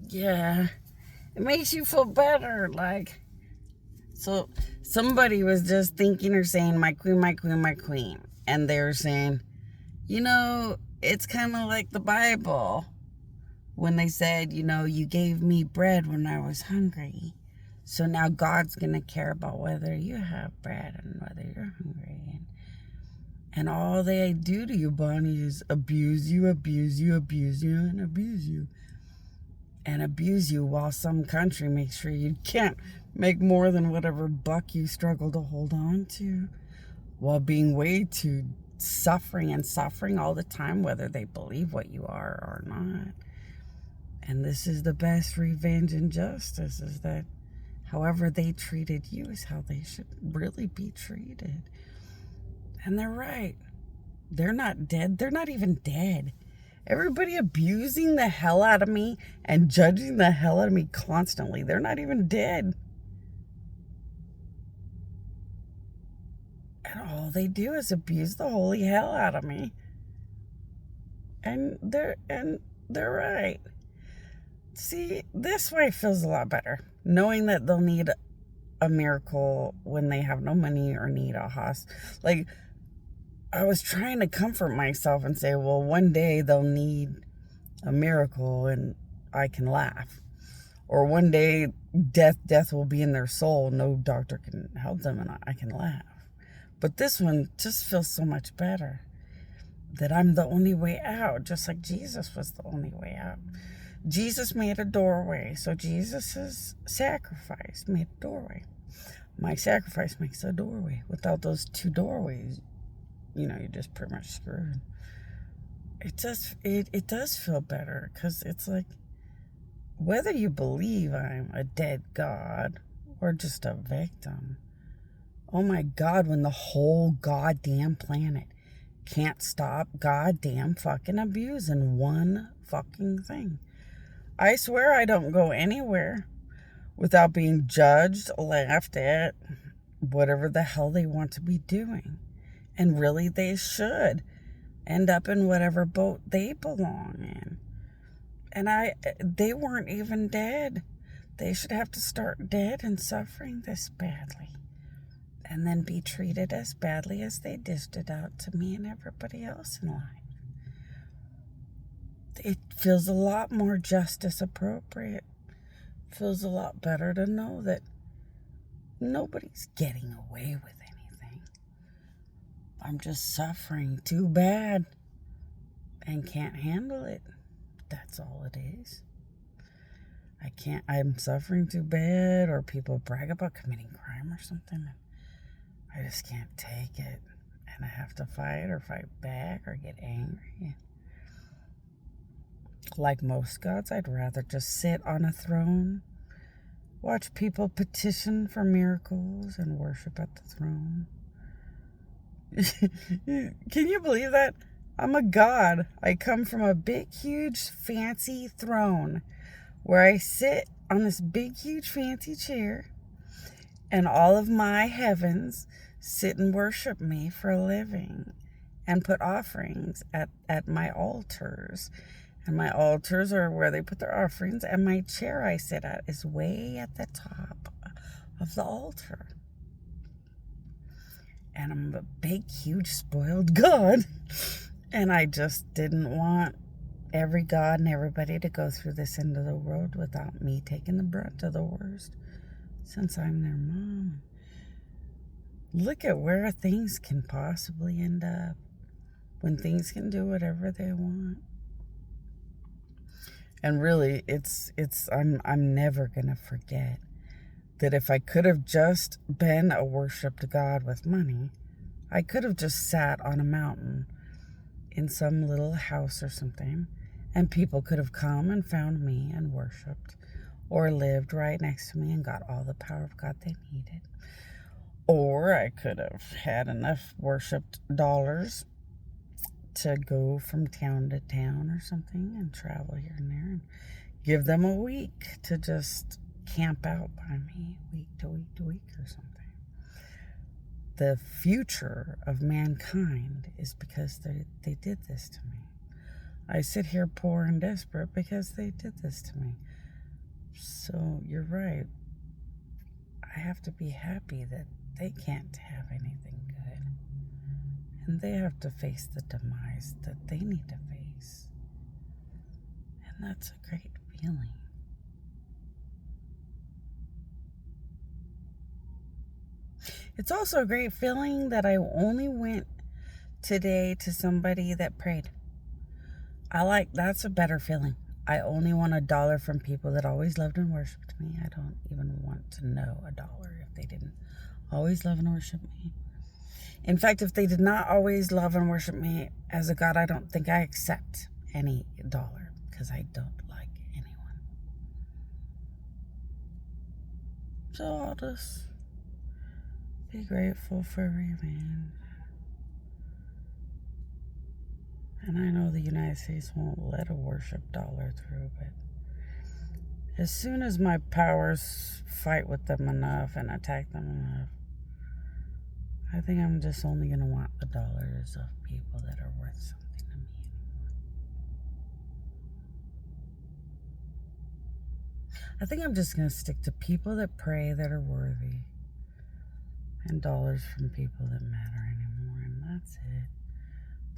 Yeah, it makes you feel better. Like, so somebody was just thinking or saying, my queen, my queen, my queen. And they were saying, it's kind of like the Bible when they said, you gave me bread when I was hungry. So now God's going to care about whether you have bread and whether you're hungry. And all they do to you, Bonnie, is abuse you, abuse you, abuse you, and abuse you. And abuse you while some country makes sure you can't make more than whatever buck you struggle to hold on to, while being way too suffering all the time, whether they believe what you are or not. And this is the best revenge and justice, is that however they treated you is how they should really be treated. And they're right. They're not dead. They're not even dead. Everybody abusing the hell out of me and judging the hell out of me constantly. They're not even dead. And all they do is abuse the holy hell out of me. And they're right. See, this way feels a lot better. Knowing that they'll need a miracle when they have no money or need a hospital. Like, I was trying to comfort myself and say, well, one day they'll need a miracle and I can laugh. Or one day death will be in their soul. No doctor can help them and I can laugh. But this one just feels so much better. That I'm the only way out, just like Jesus was the only way out. Jesus made a doorway, so Jesus' sacrifice made a doorway. My sacrifice makes a doorway. Without those two doorways, you're just pretty much screwed. It does feel better, because it's like, whether you believe I'm a dead God or just a victim, oh my God, when the whole goddamn planet can't stop goddamn fucking abusing one fucking thing. I swear I don't go anywhere without being judged, laughed at, whatever the hell they want to be doing. And really, they should end up in whatever boat they belong in. And they weren't even dead. They should have to start dead and suffering this badly. And then be treated as badly as they dished it out to me and everybody else in life. It feels a lot more justice appropriate. Feels a lot better to know that nobody's getting away with anything. I'm just suffering too bad and can't handle it. That's all it is. I'm suffering too bad, or people brag about committing crime or something. I just can't take it. And I have to fight or fight back or get angry. Like most gods, I'd rather just sit on a throne, watch people petition for miracles, and worship at the throne. Can you believe that? I'm a god. I come from a big, huge, fancy throne where I sit on this big, huge, fancy chair, and all of my heavens sit and worship me for a living and put offerings at my altars. And my altars are where they put their offerings, and my chair I sit at is way at the top of the altar. And I'm a big, huge, spoiled god. And I just didn't want every god and everybody to go through this end of the world without me taking the brunt of the worst, since I'm their mom. Look at where things can possibly end up when things can do whatever they want. And really, I'm never gonna forget that if I could have just been a worshipped God with money, I could have just sat on a mountain in some little house or something, and people could have come and found me and worshipped, or lived right next to me and got all the power of God they needed. Or I could have had enough worshipped dollars to go from town to town or something and travel here and there and give them a week to just camp out by me, week to week to week or something. The future of mankind is because they did this to me. I sit here poor and desperate because they did this to me. So you're right. I have to be happy that they can't have anything good. And they have to face the demise that they need to face. And that's a great feeling. It's also a great feeling that I only went today to somebody that prayed. That's a better feeling. I only want $1 from people that always loved and worshiped me. I don't even want to know $1 if they didn't always love and worship me. In fact, if they did not always love and worship me as a God, I don't think I accept any dollar because I don't like anyone. So I'll just be grateful for revenge. And I know the United States won't let a worship dollar through, but as soon as my powers fight with them enough and attack them enough, I think I'm just only going to want the dollars of people that are worth something to me anymore. I think I'm just going to stick to people that pray that are worthy and dollars from people that matter anymore, and that's it.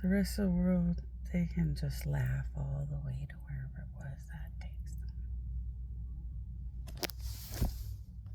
The rest of the world, they can just laugh all the way to wherever it was that